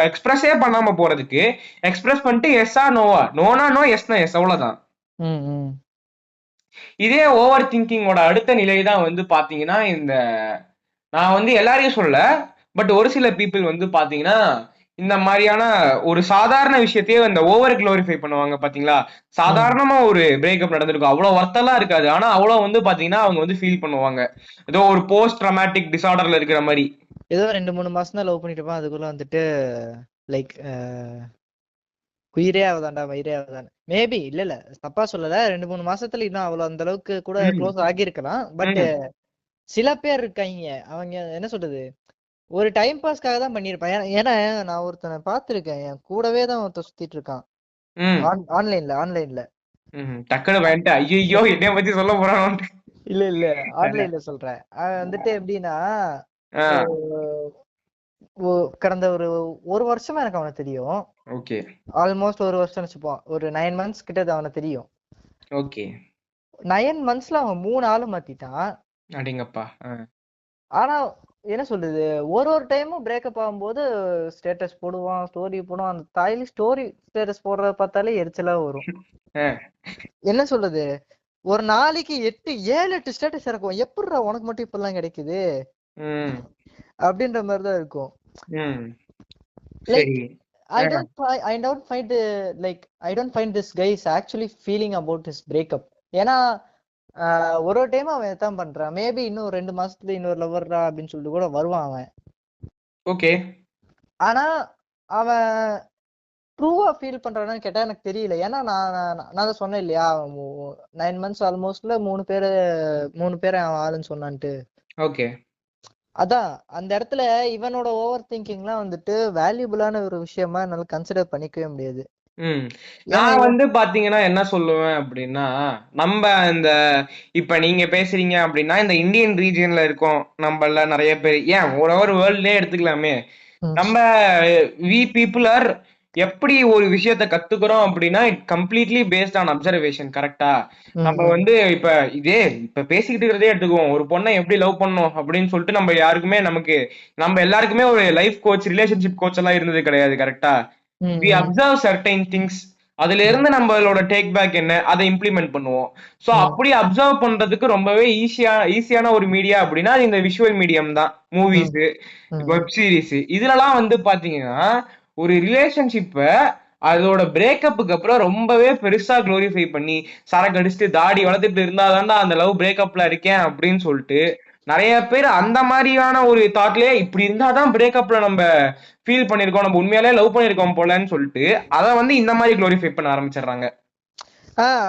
எக்ஸ்பிரஸே பண்ணாம போறதுக்கு எக்ஸ்பிரஸ் பண்ணிட்டு எஸ்ஸா நோவா, நோனா நோ, எஸ்னா எஸ், அவ்வளவுதான். ம். ம். இதே ஓவர் திங்கிங்கோட அடுத்த நிலை தான் வந்து பாத்தீங்கன்னா நான் வந்து எல்லாரையும் சொல்ல, பட் ஒரு சில பீப்புள் வந்து பாத்தீங்கன்னா இந்த மாதிரியான ஒரு சாதாரண விஷயத்தையே இந்த ஓவர் குளோரிஃபை பண்ணுவாங்க பாத்தீங்களா? ம். சாதாரணமா ஒரு பிரேக்கப் நடந்திருக்கும், அவ்வளவு வர்த்தெல்லாம் இருக்காது, ஆனா அவ்வளவு வந்து பாத்தீங்கன்னா அவங்க வந்து ஃபீல் பண்ணுவாங்க ஏதோ ஒரு போஸ்ட் ட்ராமேட்டிக் டிசார்டர்ல இருக்கிற மாதிரி. ஏதோ 2-3 மாசம் தான் லவ் பண்ணிட்டு இருப்பான், அதுக்குள்ள வந்துட்டு லைக் உயிரே அவதான்டா வயிறே அவதான். மேபி இல்ல தப்பா சொல்லல, 2-3 மாசத்துல இன்னும் அவ்வளவு அந்த அளவுக்கு கூட ம் க்ளோஸ் ஆகியிருக்கலாம். பட் ம் சில பேர் இருக்காங்க, அவங்க என்ன சொல்றது, ஒரு டைம் பாஸ்க்காக தான் பண்ணியிருப்பான். ஏன்னா நான் ஒருத்தனை பார்த்திருக்கேன், என் கூடவே தான் ஒருத்தன் சுத்திட்டு இருக்கான். ம் ஆன்லைன்ல. டக்குனு வந்துட்டு ஐயோ என்னைய பத்தி சொல்ல போறான். இல்ல ஆன்லைன்ல சொல்றேன். அவன் வந்துட்டு எப்படின்னா கடந்த ஒரு வருஷமா எனக்கு அவனை தெரியும். ஓகே ஆல்மோஸ்ட் ஒரு வருஷம் வச்சுப்போம், ஒரு 9 மந்த்ஸ் கிட்ட அவனை தெரியும். ஓகே 9 மந்த்ஸ்ல அவன் 3 ஆளு மாத்திட்டான். அடிங்கப்பா. ஆனா என்ன சொல்றது, ஒரு டைமும் பிரேக்கப் ஆகும்போது ஸ்டேட்டஸ் போடுவான், ஸ்டோரி போடுவான். அந்த தாய்லி ஸ்டோரி ஸ்டேட்டஸ் போடுறத பார்த்தாலே எரிச்சலா வரும். என்ன சொல்றது, ஒரு நாளைக்கு 7-8 ஸ்டேட்டஸ் இறக்கும். எப்படிடா உனக்கு மட்டும் இப்பெல்லாம் கிடைக்குது அப்படின்ற மாதிரிதான் இருக்கும். Like I don't find this guy is actually feeling about his breakup. ஏன்னா ஒரு டைம் அவன் எதான் பண்றான், மேபி இன்னும் 2 மாசத்துல இன்னொரு லவ்வர்ரா அப்படின்னு சொல்லிட்டு கூட வருவான் அவன். ஓகே ஆனா அவன் ட்ரூவா ஃபீல் பண்றானான்னு கேட்டா எனக்கு தெரியல. ஏன்னா நான் தான் சொன்னேன் இல்லையா, 9 மந்த்ஸ் ஆல்மோஸ்ட்ல 3 பேரை அவன் ஆளுன்னு சொன்னான்ட்டு. ஓகே அதான் அந்த இடத்துல இவனோட ஓவர் திங்கிங்லாம் வந்துட்டு வேல்யூபிளான ஒரு விஷயமா என்னால கன்சிடர் பண்ணிக்கவே முடியாது. நான் வந்து பாத்தீங்கன்னா என்ன சொல்லுவேன் அப்படின்னா நம்ம இந்த இப்ப நீங்க பேசுறீங்க அப்படின்னா இந்த இந்தியன் ரீஜியன்ல இருக்கோம் நம்மள நிறைய பேர், ஏன் ஒரு வேர்ல்ட்லயே எடுத்துக்கலாமே, நம்ம வி பீப்புள் ஆர் எப்படி ஒரு விஷயத்த கத்துக்கிறோம் அப்படின்னா it completely based on observation. கரெக்டா? நம்ம வந்து இப்ப பேசிக்கிட்டு இருக்கிறதே எடுத்துக்குவோம், ஒரு பொண்ணை எப்படி லவ் பண்ணணும் அப்படின்னு சொல்லிட்டு நம்ம எல்லாருக்குமே ஒரு லைஃப் கோச் ரிலேஷன்ஷிப் கோச் எல்லாம் இருந்தது கிடையாது. கரெக்டா? we observe certain things அதுல ம், இருந்து நம்மளோட டேக் பேக் என்ன அதை இம்ப்ளிமெண்ட் பண்ணுவோம். சோ ம், அப்படி அப்சர்வ் பண்றதுக்கு ரொம்பவே ஈஸியான ஒரு மீடியா அப்படின்னா அது இந்த விஷுவல் மீடியம் தான். ம், மூவிஸ், ம். வெப் சீரிஸ் இதுலலாம் வந்து பாத்தீங்கன்னா ஒரு ரிலேஷன்ஷிப்ப அதோட பிரேக்கப்புக்கு அப்புறம் ரொம்பவே பெருசா குளோரிஃபை பண்ணி சரக்கு அடிச்சுட்டு தாடி வளர்த்துட்டு இருந்தாதான்டா அந்த லவ் பிரேக்கப்ல இருக்கேன் அப்படின்னு சொல்லிட்டு நிறைய பேர் அந்த மாதிரியான ஒரு தாட்லயே இப்படி இருந்தாதான் பிரேக்கப்ல நம்ம ஃபீல் பண்ணிருக்கோம், நம்ம உண்மையாலே லவ் பண்ணிருக்கோம் போலன்னு சொல்லிட்டு அதை வந்து இந்த மாதிரி குளோரிஃபை பண்ண ஆரம்பிச்சிடுறாங்க.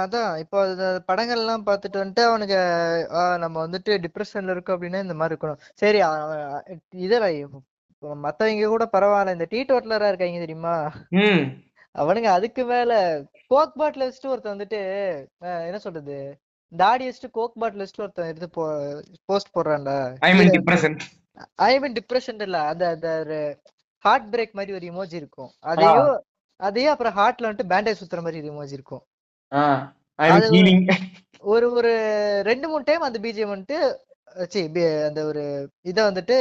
அதான் இப்போ இந்த படங்கள்லாம் பார்த்துட்டு வந்துட்டு அவனுக்கு நம்ம வந்துட்டு டிப்ரெஷன்ல இருக்கோம் அப்படின்னா இந்த மாதிரி இருக்கணும். சரி இதுல இப்போ மத்தவங்க கூட பரவாயில்ல, இந்த டீ டோட்டலரா இருக்காங்க தெரியுமா, ம். அவனுங்க அதுக்கு மேல கோக் பாட்டில் வச்சுட்டு ஒருத்தன் வந்துட்டு என்ன சொல்றது, தாடி வச்சுட்டு கோக் பாட்டில் வச்சுட்டு ஒருத்தன் எடுத்து போஸ்ட் போடுறான்டா ஐ மீன் கீழே வந்து. டிப்ரெஷன். ஐ மீன் டிப்ரெஷன் இல்ல, அந்த அந்த ஹார்ட் பிரேக் மாதிரி ஒரு இமோஜி இருக்கும், ஆ. அதையும் அப்புறம் ஹார்ட்ல வந்துட்டு பேண்டேஜ் சுத்துற மாதிரி ஒரு இமோஜி இருக்கும். ஆ. ஐ எம் அது ஹீலிங். ஒரு ஒரு 2 3 டைம் அந்த பிஜிஎம் வந்துட்டு அந்த ஒரு இதை வந்துட்டு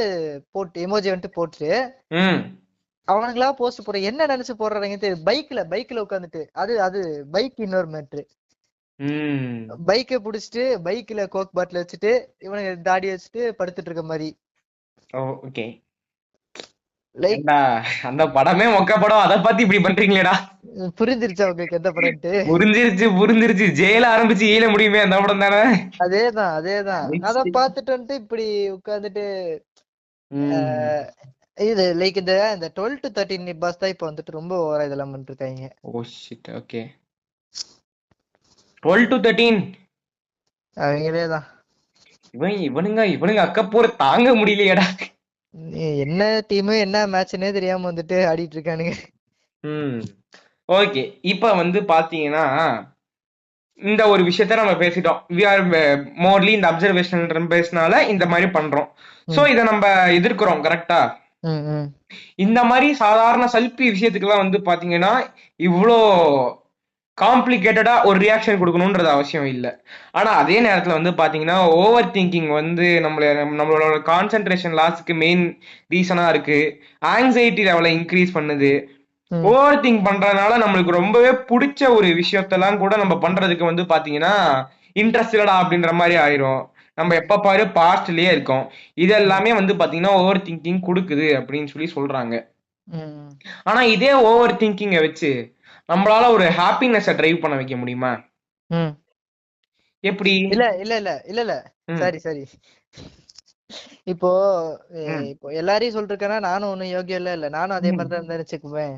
போட்டு எமோஜி வந்துட்டு போட்டு ம். அவனுங்களா போஸ்ட் போடுற என்ன நினைச்சு போடுறாங்க தெரியும். பைக்ல உட்காந்துட்டு அது அது பைக் இன்னொரு மேட்ரு. ம். பைக்கை புடிச்சிட்டு பைக்ல கோக் பாட்டில் வச்சுட்டு இவனுங்க தாடி வச்சுட்டு படுத்துட்டு இருக்க மாதிரி. ஓகே. லைக் ஏண்டா அந்த படமே மொக்க படம், அதை பார்த்து இப்படி பண்றீங்களேடா. புரிஞ்சிருச்சா உங்களுக்கு எந்த படம்ட்டு? புரிஞ்சிருச்சு. ஜெயில ஆரம்பிச்சு ஈல முடியுமே அந்த படம் தானே. அதேதான் அத நெக்ஸ்ட். பாத்துட்டு வந்துட்டு இப்படி உட்காந்துட்டு ம். இது லைக் இந்த 12 to 13 நிப்பாஸ் தான் இப்ப வந்துட்டு ரொம்ப ஓவரா இதெல்லாம் பண்ணிட்டு இருக்காங்க. Oh shit. ஓகே. 12 to 13. அவங்களே தான். இவனுங்க அக்கப்போர் தாங்க முடியலையேடா. என்ன டீம் என்ன மேட்ச்னே தெரியாம வந்துட்டு ஆடிட்டு இருக்கானுங்க. ம். ஓகே. இப்ப வந்து பாத்தீங்கன்னா இந்த ஒரு விஷயத்த நம்ம பேசிட்டோம். வி ஆர் மோர்லி இந்த அப்சர்வேஷன் பேஸ்னால இந்த மாதிரி பண்றோம். சோ ம், இத நம்ம எதிர்க்கிறோம், கரெக்டா? ம், ம், இந்த மாதிரி சாதாரண சல்பி விஷயத்துக்கெல்லாம் வந்து பாத்தீங்கன்னா இவ்வளோ காம்ப்ளிகேட்டடா ஒரு ரியாக்ஷன் கொடுக்கணும்ன்றது அவசியம் இல்லை. ஆனா அதே நேரத்துல வந்து பாத்தீங்கன்னா ஓவர் திங்கிங் வந்து நம்மளோட கான்சென்ட்ரேஷன் லாஸ்க்கு மெயின் ரீசனா இருக்கு. ஆங்ஸைட்டி லெவலை இன்க்ரீஸ் பண்ணுது. ம், ஓவர் திங்க் பண்றதுனால நம்மளுக்கு ரொம்பவே பிடிச்ச ஒரு விஷயத்தெல்லாம் கூட நம்ம பண்றதுக்கு வந்து பாத்தீங்கன்னா இன்ட்ரெஸ்ட் இல்லடா அப்படின்ற மாதிரி ஆயிரும். நம்ம எப்ப பாரு பாஸ்ட்லயே இருக்கோம். இது ம், எல்லாமே வந்து பாத்தீங்கன்னா ஓவர் திங்கிங் கொடுக்குது அப்படின்னு சொல்லி சொல்றாங்க. ம், ஆனா இதே ஓவர் திங்கிங்கை வச்சு நம்மளால ஒரு ஹாப்பினஸை டிரைவ் பண்ண வைக்க முடியுமா? ம். எப்படி? இல்ல இல்ல இல்ல இல்ல இல்ல ம். சரி சரி. இப்போ ம். இப்போ எல்லாரையும் சொல்லிருக்கேன்னா நானும் ஒண்ணும் யோகியம் இல்ல நானும் அதே மாதிரி ம். தான் நினைச்சுக்குவேன்.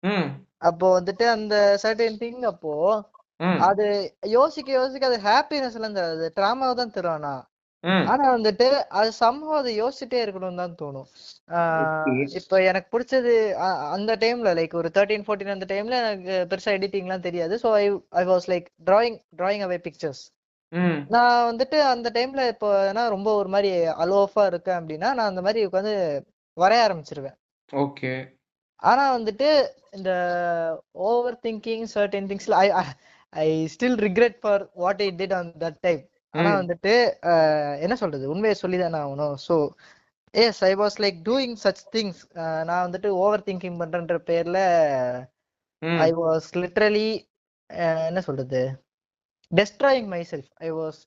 ம். அப்போ வந்துட்டு அந்த சர்டன் திங் அப்போ ம். அது யோசிக்க யோசிக்க அது ஹாப்பினஸ் எல்லாம் தராது, டிராமாவை தான் தரும். ம். ஆனா வந்துட்டு அது சம்பவம் அதை யோசிச்சுட்டே இருக்கணும்னு தான் தோணும். ஓகே. இப்ப எனக்கு பிடிச்சது அந்த டைம்ல லைக் ஒரு 13 14 அந்த டைம்ல எனக்கு பெருசா எடிட்டிங் எல்லாம் தெரியாது. So I was like drawing away pictures. ம். நான் வந்துட்டு அந்த டைம்ல இப்போ ரொம்ப ஒரு மாதிரி அலோஃபா இருக்கேன் அப்படின்னா நான் அந்த மாதிரி உட்காந்து வரைய ஆரம்பிச்சிருவேன். ஓகே. ஆனா வந்துட்டு இந்த ஓவர் திங்கிங் சர்டன் திங்ஸ்ல I I still regret for what I did on that time. ஆனா ம். வந்துட்டு என்ன சொல்றது, உண்மையை சொல்லிதானே ஆகணும். So yes I was like doing such things. நான் வந்துட்டு ஓவர் திங்கிங் பண்றேன்ற பேர்ல ஐ ம். வாஸ் லிட்ரலி என்ன சொல்றது, destroying my self. I was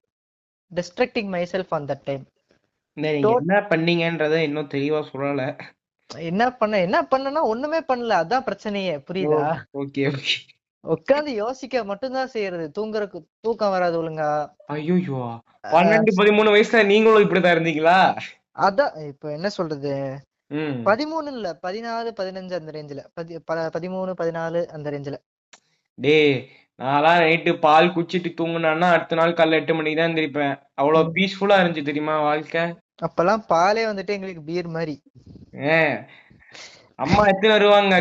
destructing my self on that time. நீங்க என்ன பண்ணீங்கன்றத இன்னும் தெளிவா சொல்லல. என்ன பண்ணனா ஒண்ணுமே பண்ணல, அதான் பிரச்சனையே, ஓ. புரியுதா? ஓகே. ஓகே. உட்காந்து யோசிக்க மட்டும்தான் செய்யறது, தூங்குறதுக்கு தூக்கம் வராது ஒழுங்கா. ஐயோ. அஹ் 12 13 வயசுல நீங்களும் இப்படிதான் இருந்தீங்களா? அதான் இப்ப என்ன சொல்றது, ம். 13 இல்ல 14 15 அந்த ரேஞ்சில, 13 14 அந்த ரேஞ்சில. டேய், நான்லாம் நைட்டு பால் குடிச்சிட்டு தூங்குனான்னா அடுத்த நாள் காலைல 8 மணிக்கு தான் எந்திரிப்பேன். அவ்வளவு ம். பீஸ்ஃபுல்லா இருந்துச்சு தெரியுமா வாழ்க்கை. அப்பெல்லாம் பாலே வந்துட்டு எங்களுக்கு பீர் மாதிரி. ஏன் அம்மா எத்தனை வருவாங்க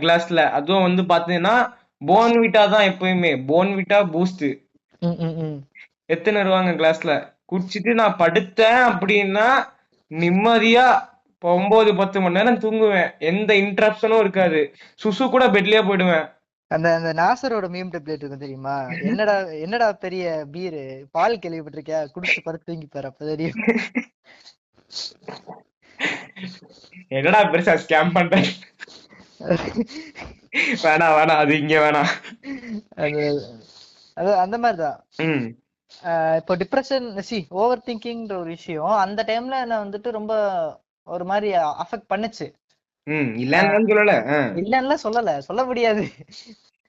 கிளாஸ்ல, அதுவும் வந்து பாத்தீங்கன்னா போன்விட்டா தான் எப்பயுமே, போன்விட்டா பூஸ்ட் ம், ம், ம். எத்தனை வருவாங்க கிளாஸ்ல. குடிச்சிட்டு நான் படுத்தேன் அப்படின்னா நிம்மதியா 9 10 மணி நேரம் தூங்குவேன். எந்த இன்டரப்ஷனும் இருக்காது. சுசு கூட பெட்லயே போயிடுவேன். அந்த அந்த நாசரோட மீம் டெம்ப்ளேட் இருக்கும் தெரியுமா, என்னடா என்னடா பெரிய பீரு, பால் கேள்விப்பட்டிருக்கியா, குடிச்சிட்டு படுத்து தூங்கி பாரு அப்ப தெரியும். என்னடா பெருசா ஸ்கேம் பண்றேன். வேணாம் வேணாம், அது இங்க வேணாம். அது அது அந்த மாதிரிதான். ம் இப்போ டிப்ரெஷன் ஓவர் திங்கிங்ன்ற ஒரு விஷயம் அந்த டைம்ல என்ன வந்துட்டு ரொம்ப ஒரு மாதிரி அஃபெக்ட் பண்ணுச்சு. ம் இல்லன்னு சொல்லல. இல்லன்னுலாம் சொல்ல முடியாது.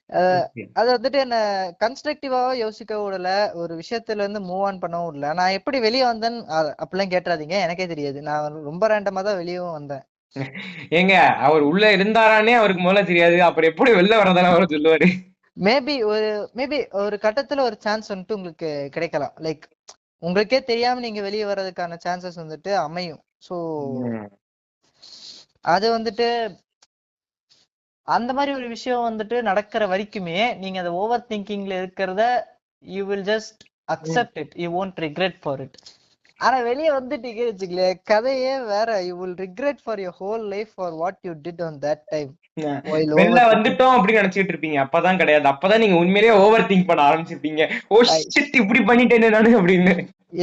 அஹ் ஓகே. அது வந்துட்டு என்ன கன்ஸ்ட்ரக்டிவாவா யோசிக்க விடல, ஒரு விஷயத்துல இருந்து மூவ் ஆன் பண்ணவும் விடல. நான் எப்படி வெளியே வந்தேன்னு அப்படிலாம் கேட்டுறாதீங்க, எனக்கே தெரியாது. நான் ரொம்ப ரேண்டமா தான் வெளியவும் வந்தேன். ஏங்க, அவர் உள்ள இருந்தாரானே அவருக்கு முதல்ல தெரியாது, அப்புறம் எப்படி வெளில வரதானே அவர் சொல்லுவாரு. மேபி ஒரு மேபி ஒரு கட்டத்துல ஒரு சான்ஸ் வந்துட்டு உங்களுக்கு கிடைக்கலாம். லைக் உங்களுக்கே தெரியாம நீங்க வெளியே வர்றதுக்கான சான்சஸ் வந்துட்டு அமையும். ஸோ ம். அது வந்துட்டு அந்த மாதிரி ஒரு விஷயம் வந்துட்டு நடக்கிற வரைக்குமே நீங்க அந்த ஓவர் திங்கிங்ல இருக்கிறத யூ வில் ஜஸ்ட் ம். Accept it, you won't regret for it. ஆனா வெளியே வந்துட்டீங்க வச்சுக்கலேன், கதையே வேற. You will regret for your whole life for what you did on that time while வெளில overthinking. வந்துட்டோம் அப்படின்னு நினைச்சிட்டு இருப்பீங்க. அப்பதான் கிடையாது. அப்பதான் நீங்க உண்மையிலேயே ஓவர் திங்க் பண்ண ஆரம்பிச்சிருப்பீங்க. ஓ ஐ- ஷிட், இப்படி பண்ணிட்டேனே நானு அப்படின்னு.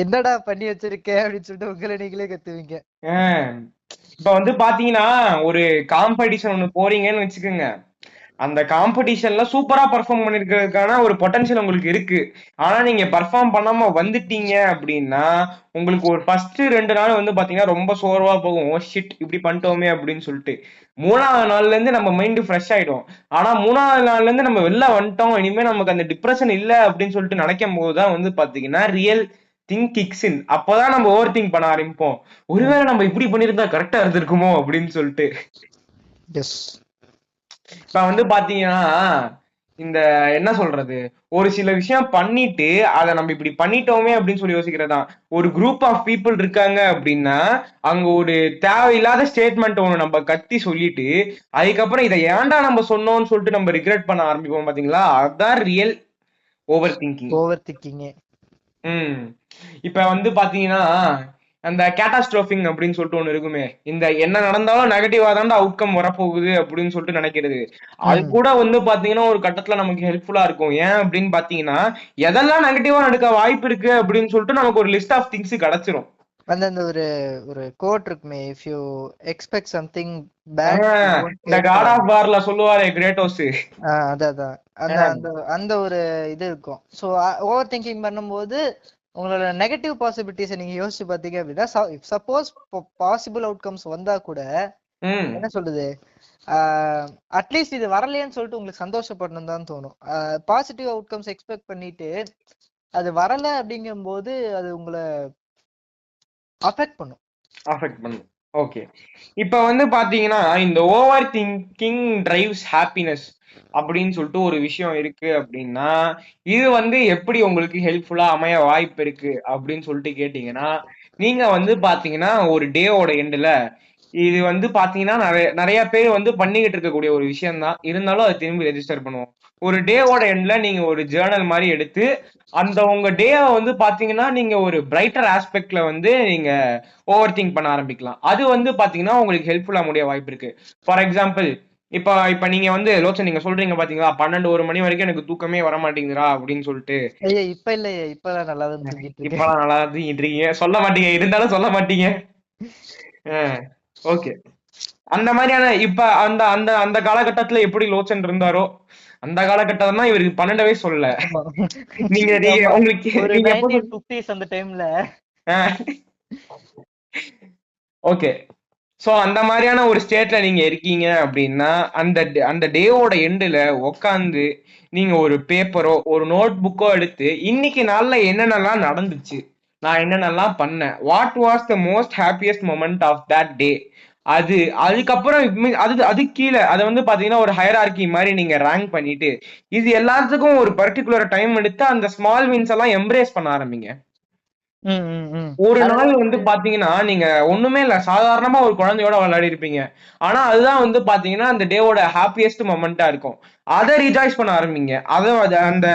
என்னடா பண்ணி வச்சிருக்க அப்படின்னு சொல்லிட்டு உங்களை நீங்களே கத்துவீங்க. ஆஹ் இப்ப வந்து பாத்தீங்கன்னா, ஒரு காம்படிஷன் ஒண்ணு போறீங்கன்னு வச்சுக்கோங்க. அந்த காம்படிஷன்ல சூப்பரா பெர்ஃபார்ம் பண்ணிருக்கிறதுக்கான ஒரு பொட்டன்ஷியல் உங்களுக்கு இருக்கு. ஆனா நீங்க பெர்ஃபார்ம் பண்ணாம வந்துட்டீங்க அப்படின்னா, உங்களுக்கு ஒரு ஃபர்ஸ்ட் 2 நாள் வந்து பாத்தீங்கன்னா ரொம்ப சோர்வா போகும். ஓ ஷிட், இப்படி பண்ணிட்டோமே அப்படின்னு சொல்லிட்டு. 3வது நாள்ல இருந்து நம்ம மைண்ட் ஃப்ரெஷ் ஆயிடும். ஆனா 3வது நாள்ல இருந்து நம்ம வெளில வந்துட்டோம், இனிமே நமக்கு அந்த டிப்ரெஷன் இல்ல அப்படின்னு சொல்லிட்டு நினைக்கும் போதுதான் வந்து பாத்தீங்கன்னா ரியல் திங்க் கிக்ஸ் இன். அப்பதான் நம்ம ஓவர் திங்க் பண்ண ஆரம்பிப்போம். ஒருவேளை நம்ம இப்படி பண்ணிருந்தா கரெக்டா இருந்திருக்குமோ அப்படின்னு சொல்லிட்டு. எஸ். இப்ப வந்து பாத்தீங்கன்னா, இந்த என்ன சொல்றது, ஒரு சில விஷயம் பண்ணிட்டு அதை நம்ம இப்படி பண்ணிட்டோமே அப்படின்னு சொல்லி யோசிக்கிறதுதான். ஒரு குரூப் ஆஃப் பீப்புள் இருக்காங்க அப்படின்னா, அங்க ஒரு தேவையில்லாத ஸ்டேட்மெண்ட் ஒண்ணு நம்ம கத்தி சொல்லிட்டு, அதுக்கப்புறம் இதை ஏன்டா நம்ம சொன்னோம்னு சொல்லிட்டு நம்ம ரிக்ரெட் பண்ண ஆரம்பிப்போம் பாத்தீங்களா, அதுதான் real over thinking. Over thinking. ம். இப்ப வந்து பாத்தீங்கன்னா, அந்த கேட்டாஸ்ட்ரோபிங் அப்படின்னு சொல்லிட்டு ஒண்ணு இருக்குமே. இந்த என்ன நடந்தாலும் நெகட்டிவா தான்டா அவுட்கம் வரப்போகுது அப்படின்னு சொல்லிட்டு நினைக்கிறது. அது ம். கூட வந்து பாத்தீங்கன்னா ஒரு கட்டத்துல நமக்கு ஹெல்ப்ஃபுல்லா இருக்கும். ஏன் அப்படின்னு பாத்தீங்கன்னா, எதெல்லாம் நெகட்டிவா நடக்க வாய்ப்பு இருக்கு அப்படின்னு சொல்லிட்டு நமக்கு ஒரு லிஸ்ட் ஆஃப் திங்ஸ் கிடைச்சிரும். அந்த அந்த ஒரு ஒரு கோட் இருக்குமே, if you expect something bad you ah won't இந்த get. காட் ஆஃப் வார்ல சொல்லுவாரே கிரேட்டோஸ். அதான் அதான். அந்த அந்த அந்த ஒரு இது இருக்கும். ஸோ ஓவர் திங்கிங் பண்ணும்போது உங்களோட நெகட்டிவ் பாசிபிலிட்டிஸை நீங்க யோசிச்சு பார்த்தீங்க அப்படின்னா, சப்போஸ் பாசிபிள் அவுட்கம்ஸ் வந்தா கூட ம் என்ன சொல்றது, அட்லீஸ்ட் இது வரலையேன்னு சொல்லிட்டு உங்களுக்கு சந்தோஷப்படணும் தான் தோணும். பாசிட்டிவ் அவுட்கம்ஸ் எக்ஸ்பெக்ட் பண்ணிட்டு அது வரல அப்படிங்கும்போது அது உங்களை அஃபெக்ட் பண்ணும். அஃபெக்ட் பண்ணும். ஓகே. இப்ப வந்து பாத்தீங்கன்னா இந்த ஓவர் திங்கிங் டிரைவ்ஸ் ஹாப்பினஸ் அப்படின்னு சொல்லிட்டு ஒரு விஷயம் இருக்கு அப்படின்னா, இது வந்து எப்படி உங்களுக்கு ஹெல்ப்ஃபுல்லா அமைய வாய்ப்பு இருக்கு அப்படின்னு சொல்லிட்டு கேட்டீங்கன்னா, நீங்க வந்து பாத்தீங்கன்னா ஒரு டேவோட எண்டுல இது வந்து பாத்தீங்கன்னா நிறைய நிறைய பேர் வந்து பண்ணிக்கிட்டு இருக்கக்கூடிய ஒரு விஷயம் தான். இருந்தாலும் அதை திரும்பி ரெஜிஸ்டர் பண்ணுவோம். ஒரு டேவோட எண்ட்ல நீங்க ஒரு ஜேர்னல் மாதிரி எடுத்து அந்த உங்க டேவை வந்து பாத்தீங்கன்னா நீங்க ஒரு பிரைட்டர் ஆஸ்பெக்ட்ல வந்து நீங்க ஓவர் திங்க் பண்ண ஆரம்பிக்கலாம். அது வந்து பாத்தீங்கன்னா உங்களுக்கு ஹெல்ப்ஃபுல்லா முடிய வாய்ப்பு இருக்கு. ஃபார் எக்ஸாம்பிள், இப்ப இப்ப நீங்க வந்து லோச்சன் நீங்க சொல்றீங்க பாத்தீங்களா, 12 1 மணி வரைக்கும் எனக்கு தூக்கமே வர மாட்டேங்குதுடா அப்படின்னு சொல்லிட்டு. ஐயா இப்ப இல்லையே, இப்ப நல்லா தான் தூங்கிட்டு இருக்கேன். இப்பெல்லாம் நல்லா தூங்கிட்டு இருக்கீங்க, சொல்ல மாட்டீங்க, இருந்தாலும் சொல்ல மாட்டீங்க. ஓகே. அந்த மாதிரியான இப்ப அந்த அந்த அந்த காலகட்டத்துல எப்படி லோச்சன் இருந்தாரோ அந்த காலகட்டம் தான் இவருக்கு 12 வயசு சொல்லல. ஆமா. நீங்க நீங்க ஆமா. உங்களுக்கு ஒரு நீங்க எப்போ 1950s அந்த டைம்ல. ஓகே. சோ அந்த மாதிரியான ஒரு ஸ்டேட்ல நீங்க இருக்கீங்க அப்படின்னா, அந்த அந்த டேவோட எண்டுல உக்காந்து நீங்க ஒரு பேப்பரோ ஒரு நோட் புக்கோ எடுத்து இன்னைக்கு நாள்ல என்னென்னலாம் நடந்துச்சு, நான் என்னென்னலாம் பண்ணேன், what was the most happiest moment of that day, அது அதுக்கப்புறம் அது அது கீழே அதை வந்து பாத்தீங்கன்னா ஒரு ஹைரார்கி மாதிரி நீங்க ரேங்க் பண்ணிட்டு இது எல்லாத்துக்கும் ஒரு பர்டிகுலர் டைம் எடுத்து அந்த ஸ்மால் வின்ஸ் எல்லாம் எம்ப்ரேஸ் பண்ண ஆரம்பிங்க. ம், ம், ம். ஒரு அத நாள் வந்து பாத்தீங்கன்னா நீங்க ஒண்ணுமே இல்ல, சாதாரணமா ஒரு குழந்தையோட விளையாடி இருப்பீங்க. ஆனா அதுதான் வந்து பாத்தீங்கன்னா அந்த டேவோட ஹாப்பியஸ்ட் மொமெண்டா இருக்கும். அதை ரிஜாய்ஸ் பண்ண ஆரம்பிங்க. அந்த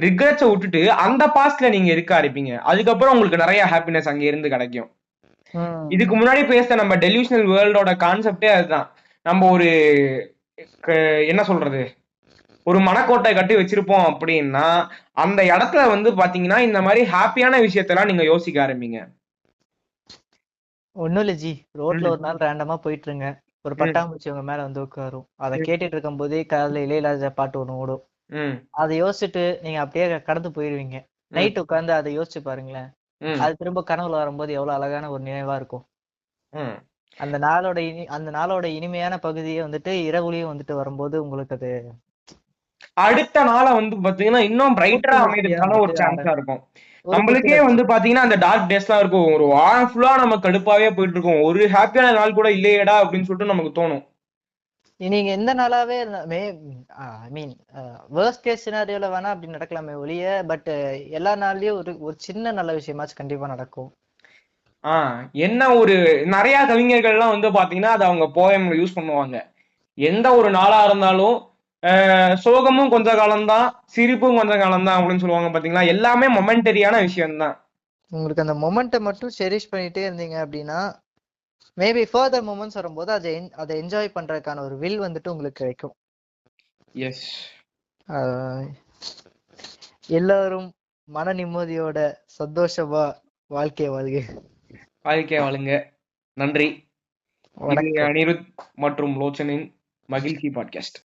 ரிக்ரெட்ஸை விட்டுட்டு அந்த பாஸ்ட்ல நீங்க இருக்க ஆரம்பிங்க. அதுக்கப்புறம் உங்களுக்கு நிறைய ஹாப்பினஸ் அங்க இருந்து கிடைக்கும். ம். இதுக்கு முன்னாடி பேச நம்ம டெலியூஷனல் வேர்ல்டோட கான்செப்டே அதுதான். நம்ம ஒரு என்ன சொல்றது, ஒரு மனக்கோட்டை கட்டி வச்சிருப்போம் அப்படின்னா அந்த இடத்துல வந்து பாத்தீங்கன்னா இந்த மாதிரி ஹாப்பியான விஷயத்தெல்லாம் நீங்க யோசிக்க ஆரம்பிங்க. ஒண்ணும் இல்ல ஜி. ரோட்ல ஒரு ம், நாள் ரேண்டமா போயிட்டு இருங்க. ஒரு ம், பட்டாம்பூச்சி உங்க மேல வந்து உட்காரும். அதை ம், கேட்டுட்டு இருக்கும் போதே காதுல இளையராஜா பாட்டு ஒண்ணு ஓடும். ம் அதை யோசிச்சுட்டு நீங்க அப்படியே கடந்து போயிருவீங்க. ம் நைட் உட்கார்ந்து அதை யோசிச்சு பாருங்களேன். ம் அது திரும்ப கனவுல வரும்போது எவ்வளவு அழகான ஒரு நினைவா இருக்கும். ம். அந்த நாளோட இனிமையான பகுதியே வந்துட்டு இரவுலயும் வந்துட்டு வரும்போது உங்களுக்கு அது அடுத்த நாள வந்து பாத்தீங்கன்னா இன்னும் பிரைட்டரா புத்துணர்ச்சியா அமையறதுக்கான ஒரு வந்துட்டு சான்ஸா இருக்கும். ஒரு நம்மளுக்கே புத்துணர்ச்சி. வந்து பாத்தீங்கன்னா அந்த டார்க் டேஸ்லாம் இருக்கும். ஒரு வாரம் ஃபுல்லா நம்ம கடுப்பாவே போயிட்டு இருக்கோம். ஒரு ஹாப்பியான நாள் கூட இல்லையேடா அப்படின்னு சொல்லிட்டு நமக்கு தோணும். நீங்க எந்த நாளாவே மே ஐ மீன் வேர்ஸ்ட் கேஸ் சினாரியோல வேணா அப்படி நடக்கலாமே ஒழிய, பட் எல்லா நாள்லயும் ஒரு ஒரு சின்ன நல்ல விஷயமாச்சும் கண்டிப்பா நடக்கும். என்ன ஒரு நிறைய கவிஞர்கள்லாம் வந்து பாத்தீங்கன்னா அதை அவங்க போயம்ல யூஸ் பண்ணுவாங்க. எந்த ஒரு நாளா இருந்தாலும் சோகமும் கொஞ்ச காலம்தான், சிரிப்பும் கொஞ்ச காலம்தான் அப்படின்னு சொல்லுவாங்க பாத்தீங்களா. எல்லாமே மொமெண்டரியான விஷயம்தான். உங்களுக்கு அந்த மொமெண்ட்டை மட்டும் செரிஷ் பண்ணிட்டே இருந்தீங்க அப்படின்னா, மேபி ஃபர்தர் மொமெண்ட்ஸ் வரும்போது அதை என்ஜாய் பண்றதுக்கான ஒரு வில் வந்துட்டு உங்களுக்கு கிடைக்கும். எஸ். ஆஹ் எல்லாரும் மன நிம்மதியோட சந்தோஷமா வாழ்க்கைய வாழ்க. வாழ்க்கை வாழுங்க. நன்றி. இது வணக்கம். அனிருத் மற்றும் லோச்சனின் மகிழ்ச்சி பாட்காஸ்ட்.